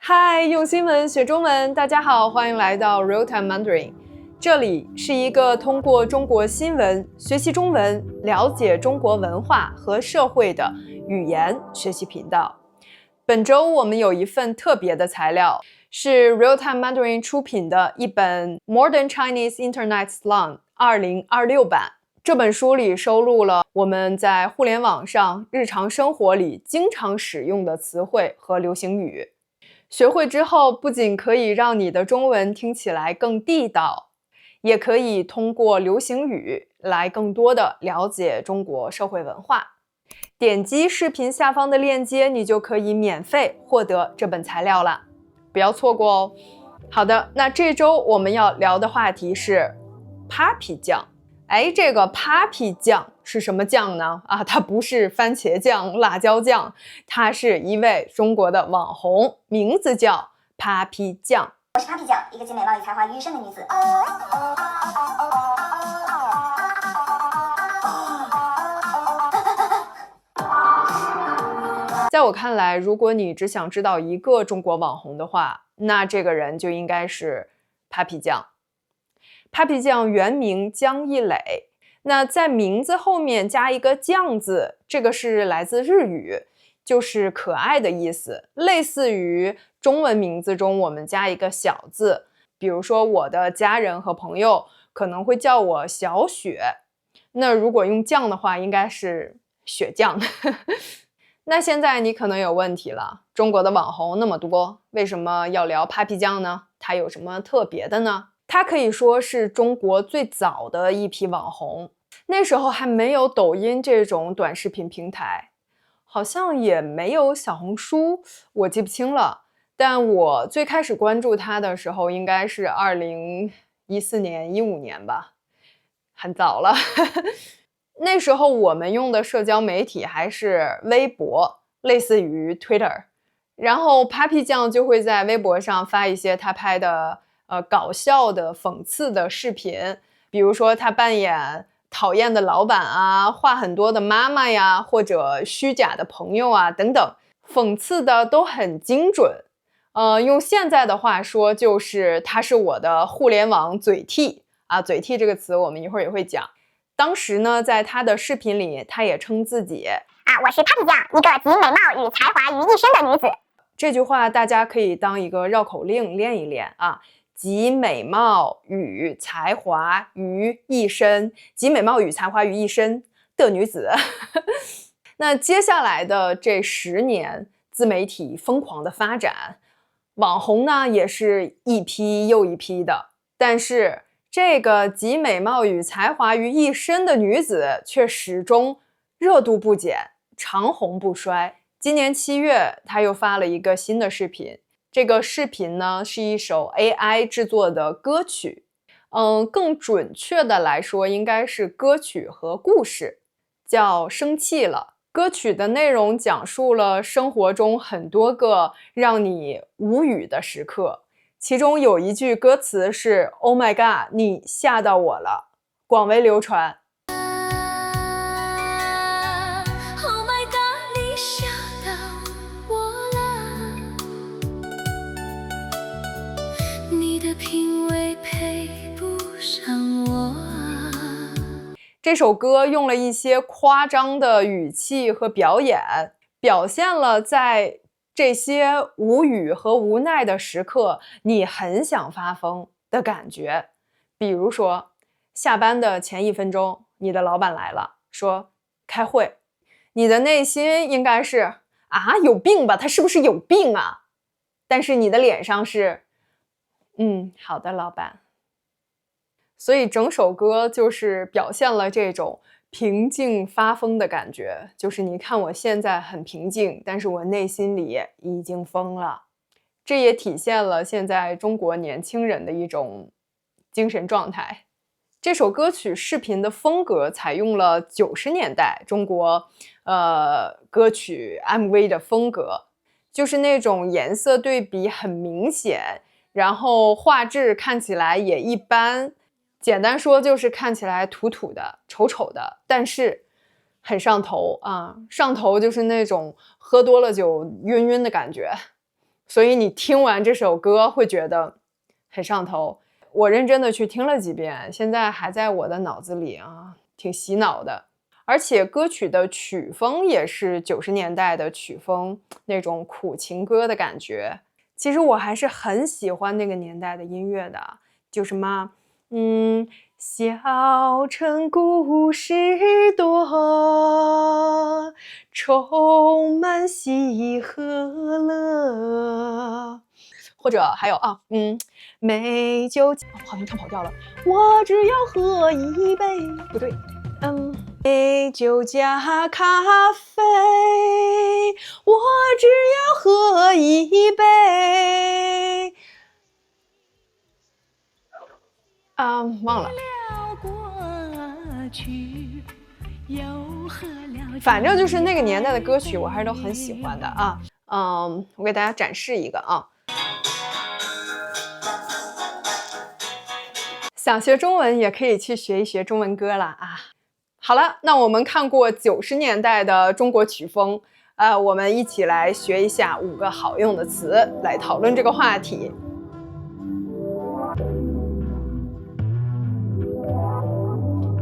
嗨，用新闻学中文，大家好，欢迎来到 Real Time Mandarin。这里是一个通过中国新闻学习中文、了解中国文化和社会的语言学习频道。本周我们有一份特别的材料，是 Real Time Mandarin 出品的一本 Modern Chinese Internet Slang 2026版。这本书里收录了我们在互联网上日常生活里经常使用的词汇和流行语。学会之后，不仅可以让你的中文听起来更地道，也可以通过流行语来更多的了解中国社会文化。点击视频下方的链接，你就可以免费获得这本材料了，不要错过哦。好的，那这周我们要聊的话题是 Papi 酱。这个 Papi 酱是什么酱呢？它不是番茄酱、辣椒酱，它是一位中国的网红，名字叫 Papi 酱。我是 Papi 酱，一个集美貌与才华于一身的女子。在我看来，如果你只想知道一个中国网红的话，那这个人就应该是 Papi 酱。Papi 酱原名江一磊，那在名字后面加一个酱字，这个是来自日语，就是可爱的意思，类似于中文名字中我们加一个小字，比如说我的家人和朋友可能会叫我小雪，那如果用酱的话应该是雪酱。那现在你可能有问题了，中国的网红那么多，为什么要聊 Papi 酱呢？它有什么特别的呢？它可以说是中国最早的一批网红，那时候还没有抖音这种短视频平台，好像也没有小红书，我记不清了。但我最开始关注它的时候应该是2014年、15年吧，很早了。那时候我们用的社交媒体还是微博，类似于 Twitter， 然后 Papi 酱就会在微博上发一些他拍的搞笑的讽刺的视频，比如说他扮演讨厌的老板啊，话很多的妈妈呀，或者虚假的朋友啊等等，讽刺的都很精准。用现在的话说，就是他是我的互联网嘴替啊，嘴替这个词我们一会儿也会讲。当时呢，在他的视频里，他也称自己我是 Papi 酱，一个集美貌与才华于一身的女子。这句话大家可以当一个绕口令练一练啊。集美貌与才华于一身，集美貌与才华于一身的女子。那接下来的这10年，自媒体疯狂的发展，网红呢也是一批又一批的，但是这个集美貌与才华于一身的女子却始终热度不减，长红不衰。今年7月，她又发了一个新的视频，这个视频呢是一首 AI 制作的歌曲，更准确的来说应该是歌曲和故事，叫《生气了》。歌曲的内容讲述了生活中很多个让你无语的时刻，其中有一句歌词是 "Oh my god， 你吓到我了"，广为流传。Oh my god， 你吓到我了，你的品味配不上我。这首歌用了一些夸张的语气和表演，表现了在这些无语和无奈的时刻，你很想发疯的感觉。比如说，下班的前1分钟，你的老板来了，说开会，你的内心应该是有病吧，他是不是有病啊？但是你的脸上是好的，老板。所以整首歌就是表现了这种平静发疯的感觉，就是你看我现在很平静，但是我内心里已经疯了。这也体现了现在中国年轻人的一种精神状态。这首歌曲视频的风格采用了90年代中国歌曲 MV 的风格，就是那种颜色对比很明显，然后画质看起来也一般，简单说就是看起来土土的、丑丑的，但是很上头啊！上头就是那种喝多了酒晕晕的感觉。所以你听完这首歌会觉得很上头。我认真的去听了几遍，现在还在我的脑子里啊，挺洗脑的。而且歌曲的曲风也是90年代的曲风，那种苦情歌的感觉。其实我还是很喜欢那个年代的音乐的，就什么小城故事多，充满喜和乐。或者还有美酒，我好像唱跑调了。我只要喝一杯，不对，美酒加咖啡，我只要喝一杯。忘了。反正就是那个年代的歌曲，我还是都很喜欢的啊。我给大家展示一个啊。想学中文也可以去学一学中文歌了啊。好了，那我们看过90年代的中国曲风，我们一起来学一下5个好用的词，来讨论这个话题。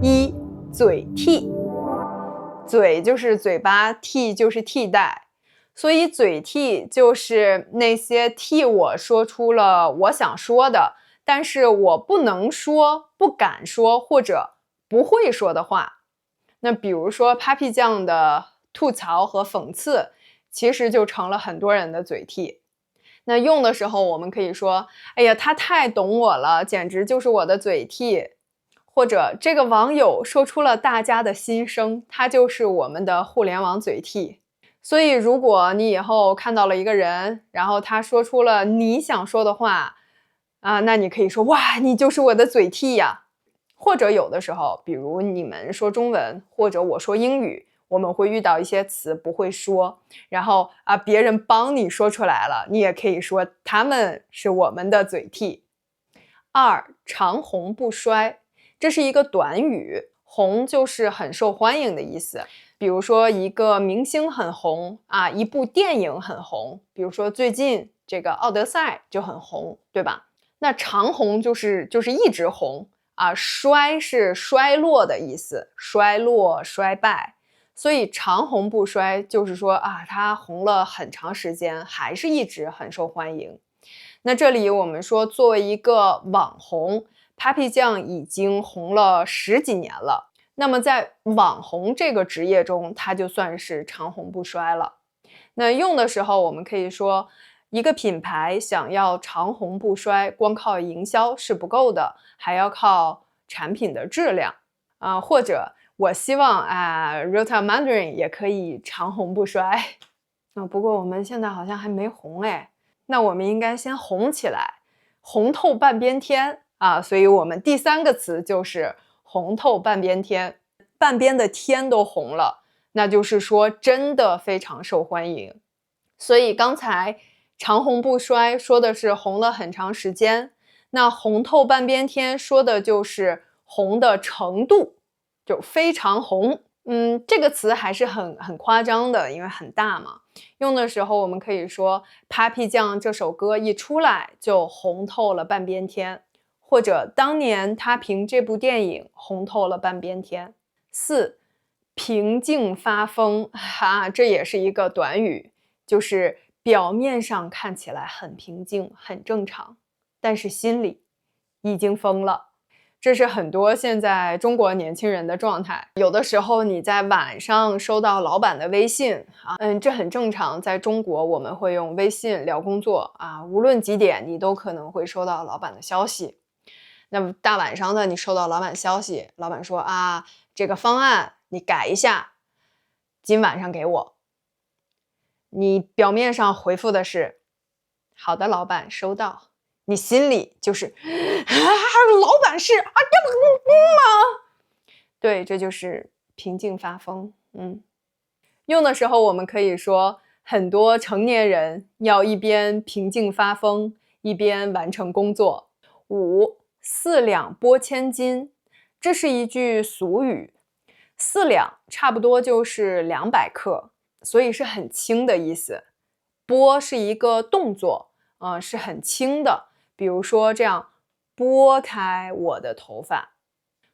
1. 嘴替，嘴就是嘴巴，替就是替代，所以嘴替就是那些替我说出了我想说的，但是我不能说、不敢说或者不会说的话。那比如说 Papi 酱的吐槽和讽刺，其实就成了很多人的嘴替。那用的时候我们可以说，哎呀，他太懂我了，简直就是我的嘴替。或者这个网友说出了大家的心声，他就是我们的互联网嘴替。所以如果你以后看到了一个人，然后他说出了你想说的话那你可以说，哇，你就是我的嘴替呀。或者有的时候，比如你们说中文，或者我说英语，我们会遇到一些词不会说，然后别人帮你说出来了，你也可以说他们是我们的嘴替。2. 长红不衰，这是一个短语，红就是很受欢迎的意思。比如说一个明星很红一部电影很红，比如说最近这个《奥德赛》就很红，对吧？那长红就是一直红衰是衰落的意思，衰落、衰败。所以长红不衰就是说它红了很长时间，还是一直很受欢迎。那这里我们说，作为一个网红， Papi 酱已经红了10几年了，那么在网红这个职业中，它就算是长红不衰了。那用的时候我们可以说，一个品牌想要长红不衰，光靠营销是不够的，还要靠产品的质量或者我希望Rota Mandarin 也可以长红不衰不过我们现在好像还没红那我们应该先红起来，红透半边天所以我们第3个词就是红透半边天，半边的天都红了，那就是说真的非常受欢迎。所以刚才长红不衰说的是红了很长时间，那红透半边天说的就是红的程度，就非常红。这个词还是很夸张的，因为很大嘛。用的时候我们可以说 Papi 酱这首歌一出来就红透了半边天，或者当年他凭这部电影红透了半边天。4. 平静发疯这也是一个短语，就是表面上看起来很平静很正常，但是心里已经疯了。这是很多现在中国年轻人的状态。有的时候你在晚上收到老板的微信这很正常，在中国我们会用微信聊工作无论几点你都可能会收到老板的消息。那么大晚上的你收到老板消息，老板说这个方案你改一下，今晚上给我。你表面上回复的是好的老板，收到，你心里就是老板是吗？对，这就是平静发疯。用的时候我们可以说，很多成年人要一边平静发疯，一边完成工作。5. 4两拨千斤，这是一句俗语。4两差不多就是200克，所以是很轻的意思。拨是一个动作，是很轻的，比如说这样拨开我的头发。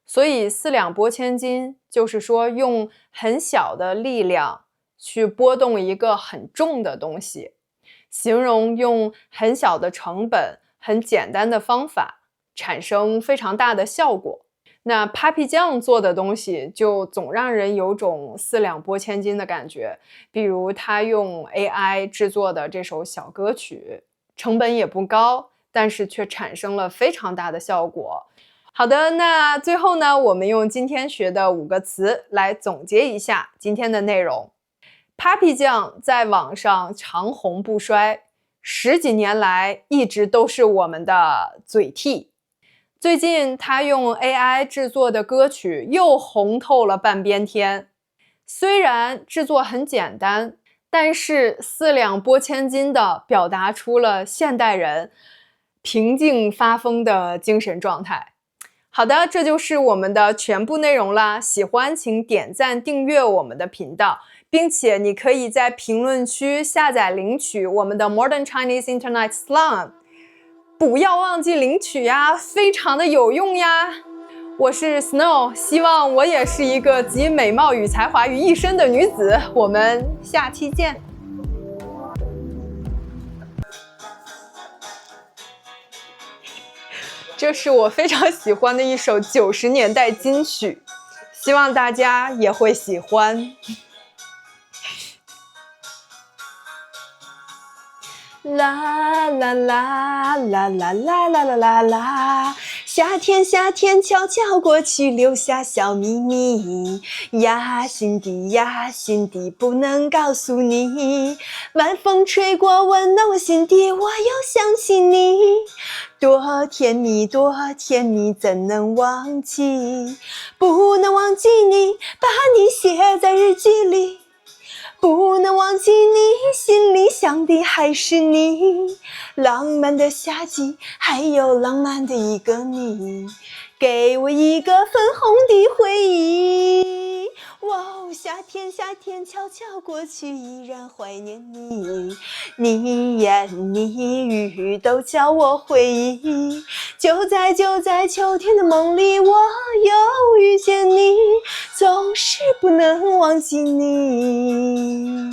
所以四两拨千斤就是说用很小的力量去拨动一个很重的东西，形容用很小的成本、很简单的方法产生非常大的效果。那 Papi 酱做的东西就总让人有种四两拨千斤的感觉，比如他用 AI 制作的这首小歌曲，成本也不高，但是却产生了非常大的效果。好的，那最后呢，我们用今天学的5个词来总结一下今天的内容。Papi 酱在网上长红不衰，10几年来一直都是我们的嘴替。最近他用 AI 制作的歌曲又红透了半边天。虽然制作很简单，但是四两拨千斤地表达出了现代人平静发疯的精神状态。好的，这就是我们的全部内容啦。喜欢请点赞订阅我们的频道，并且你可以在评论区下载领取我们的 Modern Chinese Internet Slang。不要忘记领取呀，非常的有用呀！我是 Snow， 希望我也是一个集美貌与才华于一身的女子。我们下期见。这是我非常喜欢的一首90年代金曲，希望大家也会喜欢。啦啦啦啦啦啦啦啦啦啦，夏天夏天悄悄过去，留下小秘密呀，心底呀心底不能告诉你，晚风吹过温暖我心底，我又想起你，多甜蜜多甜蜜怎能忘记，不能忘记你，把你写在日记里，不能忘记你，心里想的还是你，浪漫的夏季，还有浪漫的一个你，给我一个粉红的回忆。哇，夏天夏天悄悄过去，依然怀念你，你言你语都叫我回忆，就在秋天的梦里，我又遇见你，总是不能忘记你。